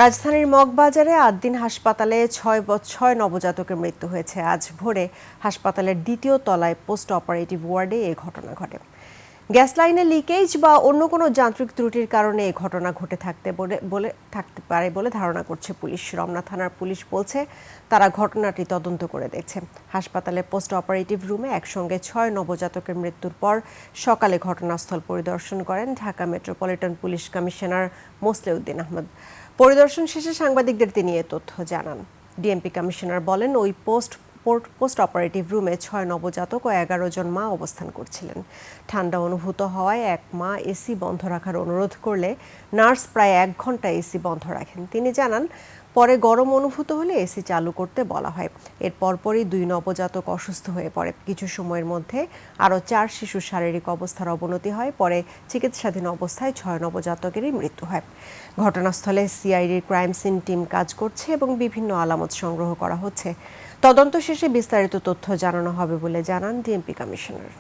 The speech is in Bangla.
রাজধানীর মগবাজারে ৮ দিন হাসপাতালে ৬ নবজাতকের মৃত্যু হয়েছে। আজ ভোরে হাসপাতালের দ্বিতীয় তলায় পোস্ট অপারেটিভ ওয়ার্ডে এ ঘটনা ঘটে। গ্যাস লাইনে লিকেজ বা অন্য কোনো যান্ত্রিক ত্রুটির কারণে এই ঘটনা ঘটে থাকতে পারে বলে ধারণা করছে পুলিশ। রমনা থানার পুলিশ বলছে তারা ঘটনাটি তদন্ত করে দেখছে। হাসপাতালের পোস্ট অপারেটিভ রুমে একসঙ্গে ৬ নবজাতকের মৃত্যুর পর সকালে ঘটনাস্থল পরিদর্শন করেন Dhaka metropolitan police commissioner Mosleuddin Ahmed. পরিদর্শন শেষে সাংবাদিকদের তিনি এ তথ্য জানান। ডিএমপি কমিশনার বলেন, ওই পোস্ট অপারেটিভ রুমে ৬ নবজাতক ও ১১ জন মা অবস্থান করছিলেন। ঠান্ডা অনুভূত হওয়ায় এক মা এসি বন্ধ রাখার অনুরোধ করলে নার্স প্রায় ১ ঘন্টা এসি বন্ধ রাখেন। তিনি জানান, পরে গরম অনুভূত হলে এসি চালু করতে বলা হয়। এর পরপরই ২ নবজাতক অসুস্থ হয়ে পড়ে। কিছু সময়ের মধ্যে আরও ৪ শিশুর শারীরিক অবস্থার অবনতি হয়। পরে চিকিৎসাধীন অবস্থায় ৬ নবজাতকেরই মৃত্যু হয়। ঘটনাস্থলে সিআইডির ক্রাইম সিন টিম কাজ করছে এবং বিভিন্ন আলামত সংগ্রহ করা হচ্ছে। তদন্ত শেষে বিস্তারিত তথ্য জানানো হবে বলে জানান ডিএমপি কমিশনার।